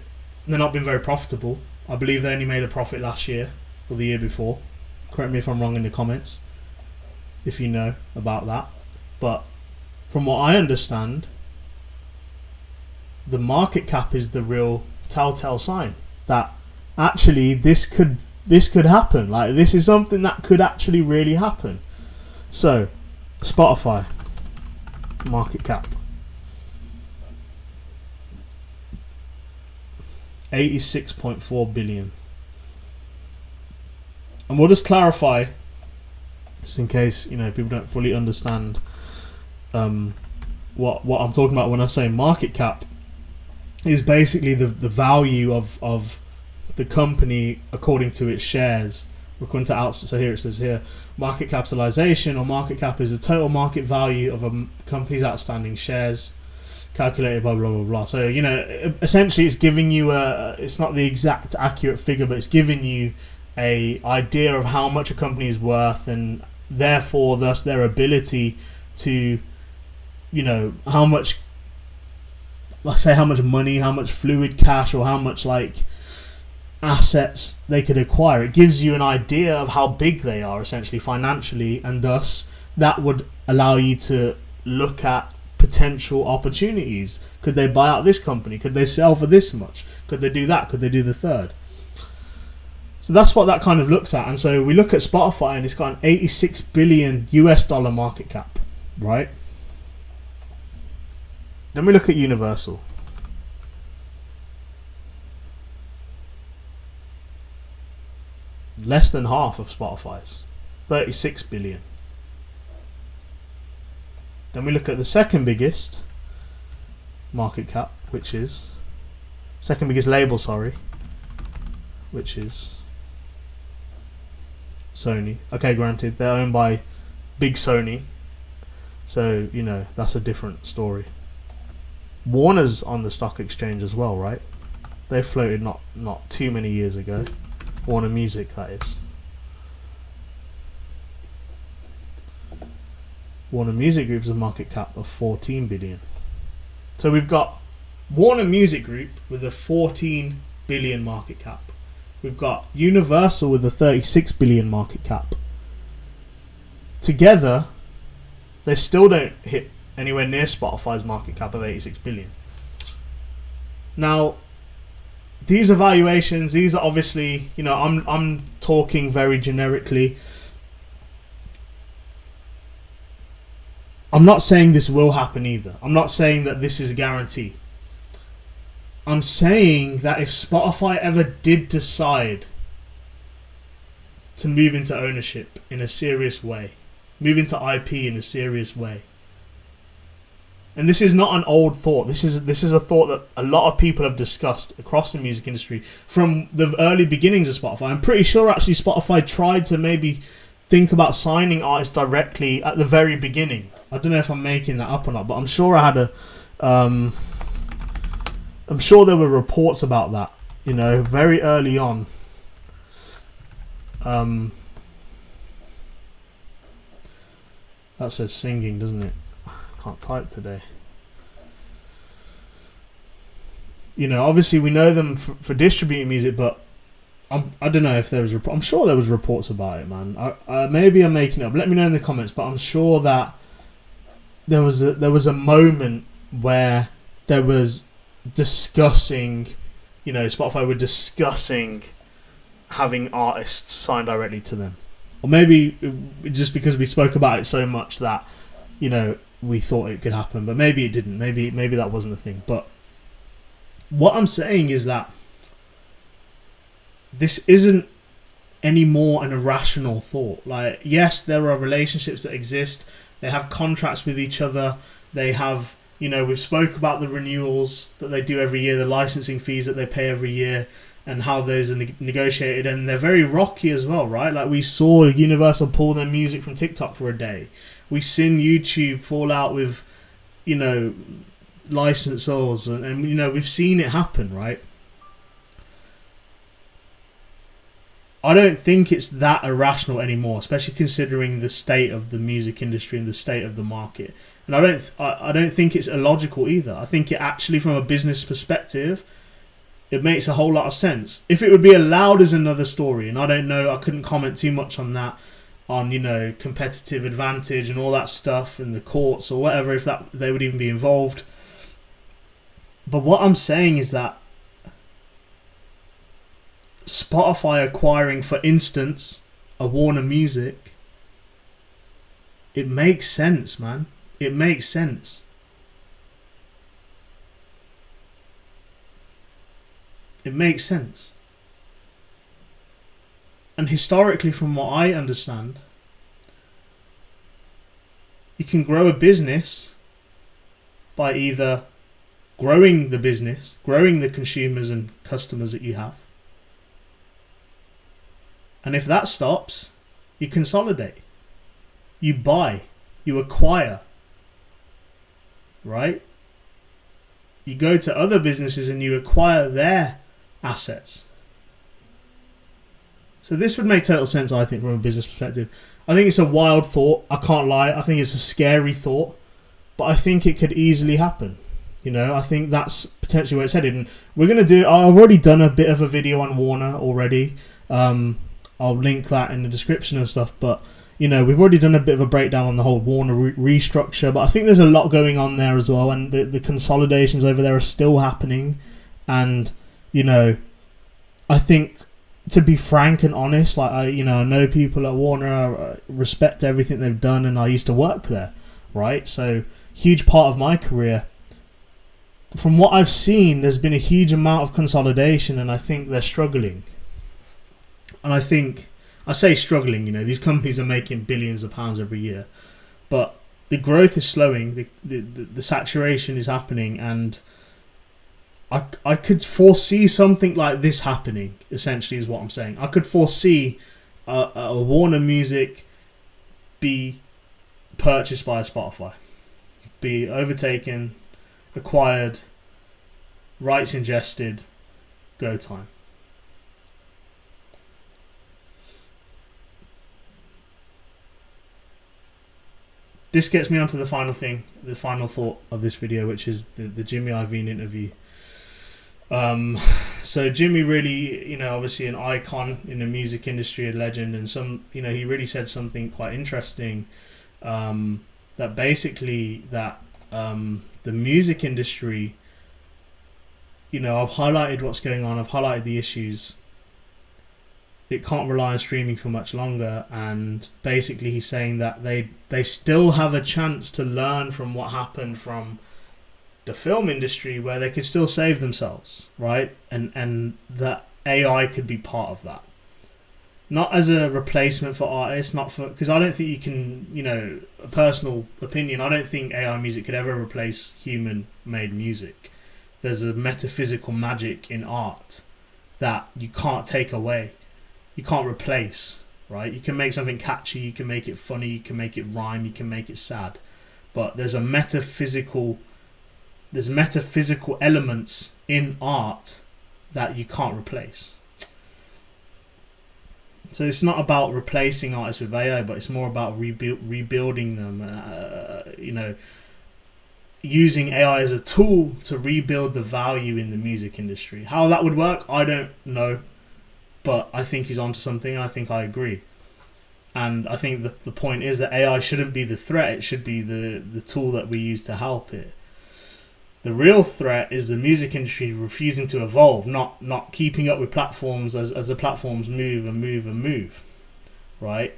They're not been very profitable. I believe they only made a profit last year or the year before. Correct me if I'm wrong in the comments, if you know about that. But from what I understand, the market cap is the real telltale sign that actually this could happen. Like, this is something that could actually really happen. So, Spotify market cap. 86.4 billion. And we'll just clarify, just in case people don't fully understand what I'm talking about when I say market cap. Is basically the value of the company according to its shares. We're going to so here it says here, market capitalization or market cap is the total market value of a company's outstanding shares calculated by blah blah blah. So essentially it's giving you it's not the exact accurate figure, but it's giving you a idea of how much a company is worth, and therefore thus their ability to how much, let's say, how much money, how much fluid cash, or how much assets they could acquire. It gives you an idea of how big they are essentially financially, and thus that would allow you to look at potential opportunities. Could they buy out this company? Could they sell for this much? Could they do that? Could they do the third? So that's what that kind of looks at. And so we look at Spotify, and it's got an $86 billion market cap, right? Then we look at Universal. Less than half of Spotify's, 36 billion. Then we look at the second biggest market cap, which is second biggest label, which is Sony. Okay, granted, they're owned by big Sony, so that's a different story. Warner's on the stock exchange as well, right? They floated not too many years ago. Warner Music, that is. Warner Music Group's a market cap of 14 billion. So we've got Warner Music Group with a 14 billion market cap. We've got Universal with a 36 billion market cap. Together, they still don't hit anywhere near Spotify's market cap of 86 billion. Now, these evaluations, these are obviously, I'm talking very generically. I'm not saying this will happen either. I'm not saying that this is a guarantee. I'm saying that if Spotify ever did decide to move into ownership in a serious way, move into IP in a serious way, and this is not an old thought. This is a thought that a lot of people have discussed across the music industry from the early beginnings of Spotify. I'm pretty sure actually Spotify tried to maybe think about signing artists directly at the very beginning. I don't know if I'm making that up or not, but I'm sure I had I'm sure there were reports about that, very early on. That says singing, doesn't it? Can't type today. Obviously we know them for distributing music, but I don't know if there was. I'm sure there was reports about it, man. Maybe I'm making it up. Let me know in the comments. But I'm sure that there was a moment where there was discussing, Spotify were discussing having artists sign directly to them, or maybe just because we spoke about it so much that we thought it could happen, but maybe it didn't. Maybe that wasn't a thing. But what I'm saying is that this isn't anymore an irrational thought. Yes, there are relationships that exist. They have contracts with each other. They have, we've spoke about the renewals that they do every year, the licensing fees that they pay every year, and how those are negotiated. And they're very rocky as well, right? We saw Universal pull their music from TikTok for a day. We've seen YouTube fall out with, licensors, and we've seen it happen, right? I don't think it's that irrational anymore, especially considering the state of the music industry and the state of the market. And I don't think it's illogical either. I think it actually, from a business perspective, it makes a whole lot of sense. If it would be allowed is another story, and I don't know, I couldn't comment too much on that, on competitive advantage and all that stuff in the courts or whatever, if they would even be involved. But what I'm saying is that Spotify acquiring, for instance, a Warner Music, it makes sense, man. It makes sense. It makes sense. And historically, from what I understand, you can grow a business by either growing the business, growing the consumers and customers that you have. And if that stops, you consolidate. You buy. You acquire. Right? You go to other businesses and you acquire their assets. So this would make total sense, I think, from a business perspective. I think it's a wild thought. I can't lie. I think it's a scary thought. But I think it could easily happen. You know, I think that's potentially where it's headed. And we're going to do... I've already done a bit of a video on Warner already. I'll link that in the description and stuff. But, you know, we've already done a bit of a breakdown on the whole Warner restructure. But I think there's a lot going on there as well. And the consolidations over there are still happening. And, you know, I think... to be frank and honest, like I know people at Warner, respect everything they've done, and I used to work there, right? So huge part of my career. From what I've seen, there's been a huge amount of consolidation, and I think they're struggling. And I say struggling. You know, these companies are making billions of pounds every year, but the growth is slowing. The saturation is happening, and I could foresee something like this happening, essentially, is what I'm saying. I could foresee a Warner Music be purchased by a Spotify, be overtaken, acquired, rights ingested, go time. This gets me onto the final thing, the final thought of this video, which is the Jimmy Iovine interview. So Jimmy really, you know, obviously an icon in the music industry, a legend, and he really said something quite interesting, that basically the music industry, you know, I've highlighted what's going on, I've highlighted the issues. It can't rely on streaming for much longer, and basically he's saying that they still have a chance to learn from what happened from the film industry, where they could still save themselves, right? And that AI could be part of that. Not as a replacement for artists, because I don't think you can, you know, a personal opinion, I don't think AI music could ever replace human-made music. There's a metaphysical magic in art that you can't take away. You can't replace, right? You can make something catchy, you can make it funny, you can make it rhyme, you can make it sad. But there's metaphysical elements in art that you can't replace. So it's not about replacing artists with AI, but it's more about rebuilding them. You know, using AI as a tool to rebuild the value in the music industry. How that would work, I don't know, but I think he's onto something, and I think I agree. And I think the point is that AI shouldn't be the threat; it should be the tool that we use to help it. The real threat is the music industry refusing to evolve, not keeping up with platforms as the platforms move, right?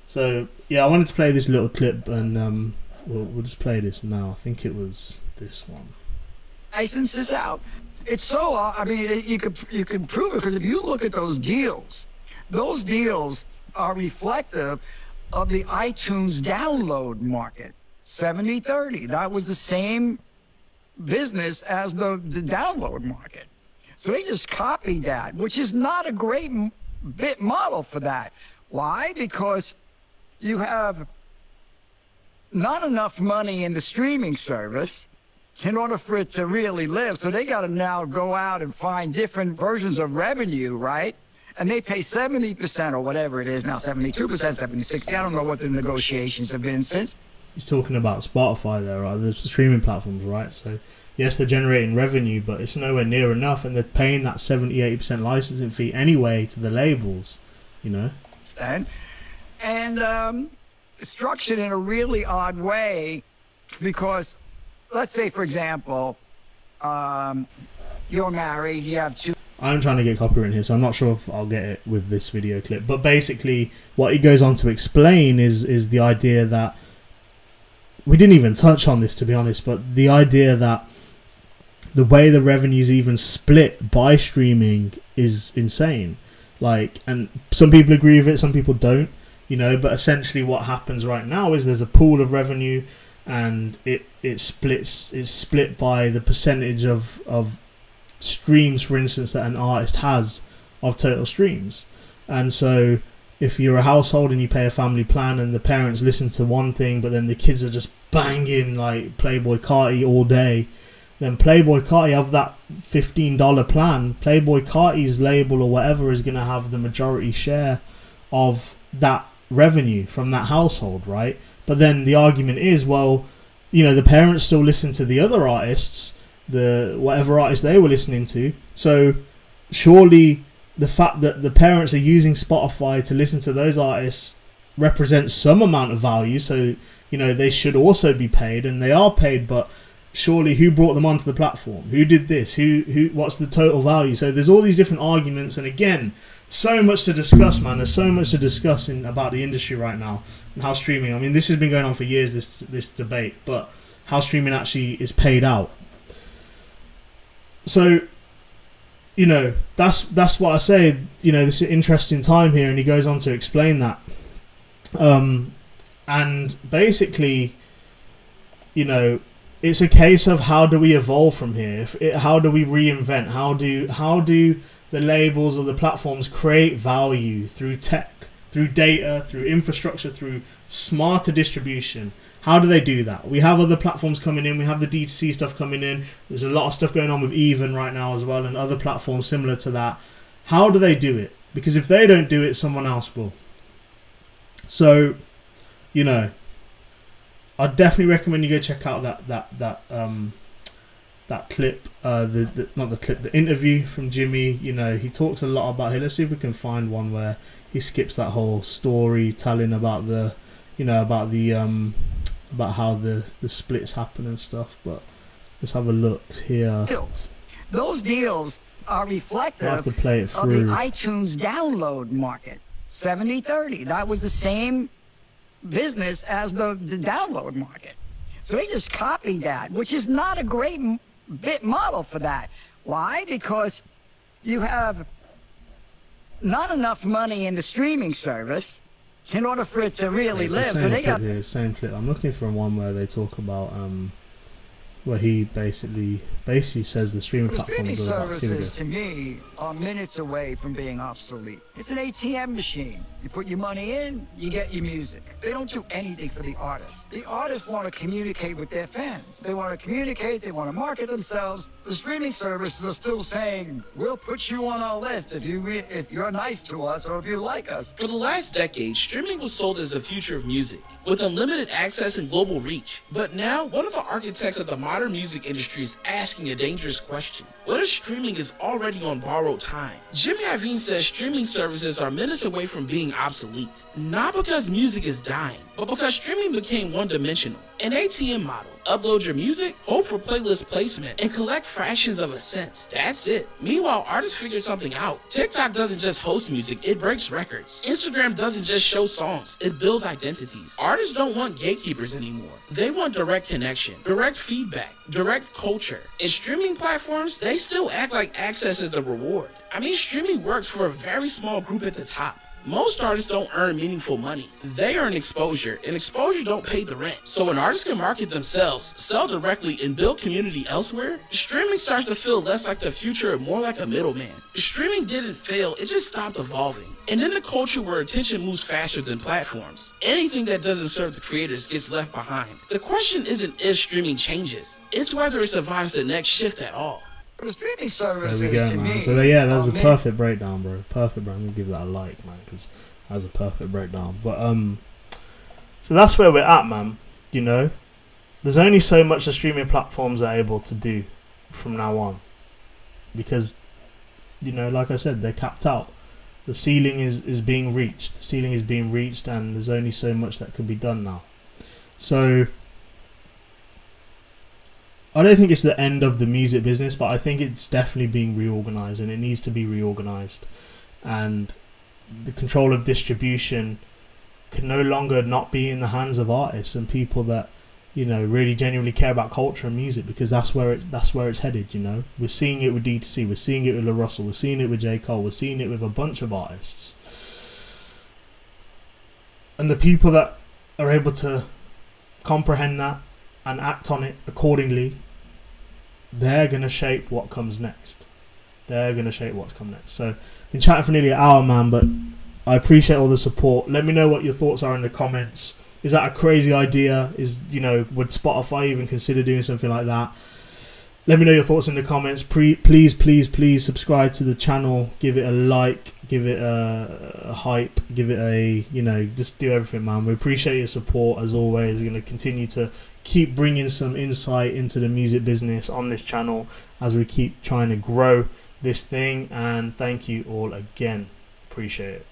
So yeah, I wanted to play this little clip, and we'll just play this now. I think it was this one. License is out. It's so I mean, you can prove it, because if you look at those deals are reflective of the iTunes download market. 70-30. That was the same business as the download market. So they just copied that, which is not a great bit model for that. Why? Because you have not enough money in the streaming service in order for it to really live. So they got to now go out and find different versions of revenue, right? And they pay 70% or whatever it is now, 72%, 76%. I don't know what the negotiations have been since. He's talking about Spotify there, right? The streaming platforms, right? So yes, they're generating revenue, but it's nowhere near enough, and they're paying that 70-80% licensing fee anyway to the labels, you know. And structured in a really odd way, because let's say, for example, you're married, you have two. I'm trying to get copyright here, so I'm not sure if I'll get it with this video clip. But basically, what he goes on to explain is the idea that, we didn't even touch on this, to be honest, but the idea that the way the revenue's even split by streaming is insane. Like, and some people agree with it, some people don't, you know, but essentially what happens right now is there's a pool of revenue, and it's split by the percentage of streams, for instance, that an artist has of total streams. And so if you're a household and you pay a family plan and the parents listen to one thing, but then the kids are just banging like Playboy Carti all day, then Playboy Carti, of that $15 plan, Playboy Carti's label or whatever is going to have the majority share of that revenue from that household, right? But then the argument is, well, you know, the parents still listen to the other artists, the whatever artists they were listening to. So surely the fact that the parents are using Spotify to listen to those artists represents some amount of value. So, you know, they should also be paid, and they are paid, but surely who brought them onto the platform? Who did this? Who? What's the total value? So there's all these different arguments, and again, so much to discuss, man. There's so much to discuss about the industry right now and how streaming. I mean, this has been going on for years, this debate, but how streaming actually is paid out. So, you know, that's what I say. You know, this is an interesting time here, and he goes on to explain that. And basically, you know, it's a case of how do we evolve from here? How do we reinvent? How do the labels or the platforms create value through tech, through data, through infrastructure, through smarter distribution? How do they do that? We have other platforms coming in. We have the D2C stuff coming in. There's a lot of stuff going on with Even right now as well, and other platforms similar to that. How do they do it? Because if they don't do it, someone else will. So, you know, I'd definitely recommend you go check out that clip, the interview from Jimmy. You know, he talks a lot about it. Let's see if we can find one where he skips that whole story telling about the, you know, about how the splits happen and stuff. But let's have a look here. Those deals are reflective I'll have to play it of the through. iTunes download market. 70-30. That was the same business as the download market. So they just copied that, which is not a great bit model for that. Why? Because you have not enough money in the streaming service in order for it to really It's live. the So they got same clip. I'm looking for one where they talk about where he basically says the streaming platform streaming is all about services skinny. to me are minutes away from being obsolete. It's an ATM machine. You put your money in, you get your music. They don't do anything for the artists. The artists want to communicate with their fans. They want to communicate, they want to market themselves. The streaming services are still saying, we'll put you on our list if you're nice to us or if you like us. For the last decade, streaming was sold as the future of music, with unlimited access and global reach. But now, one of the architects of the modern music industry is asking a dangerous question. What if streaming is already on borrowed time? Jimmy Iovine says streaming services are minutes away from being obsolete. Not because music is dying, but because streaming became one-dimensional. An ATM model. Upload your music, hope for playlist placement, and collect fractions of a cent. That's it. Meanwhile, artists figured something out. TikTok doesn't just host music, it breaks records. Instagram doesn't just show songs, it builds identities. Artists don't want gatekeepers anymore. They want direct connection, direct feedback, direct culture. And streaming platforms, they still act like access is the reward. I mean, streaming works for a very small group at the top. Most artists don't earn meaningful money. They earn exposure, and exposure don't pay the rent. So when artists can market themselves, sell directly, and build community elsewhere, streaming starts to feel less like the future and more like a middleman. Streaming didn't fail, it just stopped evolving. And in a culture where attention moves faster than platforms, anything that doesn't serve the creators gets left behind. The question isn't if streaming changes, it's whether it survives the next shift at all. The streaming services There we go, to man. me So yeah, that's a are perfect breakdown, bro. Perfect, bro. I'm gonna give that a like, man, because that's a perfect breakdown. But so that's where we're at, man. You know, there's only so much the streaming platforms are able to do from now on, because, you know, like I said, they're capped out. The ceiling is being reached. The ceiling is being reached, and there's only so much that can be done now. So I don't think it's the end of the music business, but I think it's definitely being reorganized, and it needs to be reorganized. And the control of distribution can no longer not be in the hands of artists and people that, really genuinely care about culture and music, because that's where it's headed. We're seeing it with D2C, we're seeing it with La Russell, we're seeing it with J. Cole, we're seeing it with a bunch of artists. And the people that are able to comprehend that and act on it accordingly, they're going to shape what comes next. So, been chatting for nearly an hour, man, but I appreciate all the support. Let me know what your thoughts are in the comments. Is that a crazy idea? Would Spotify even consider doing something like that? Let me know your thoughts in the comments. Please subscribe to the channel. Give it a like. Give it a hype. Give it just do everything, man. We appreciate your support as always. We're going to continue to keep bringing some insight into the music business on this channel as we keep trying to grow this thing. And thank you all again. Appreciate it.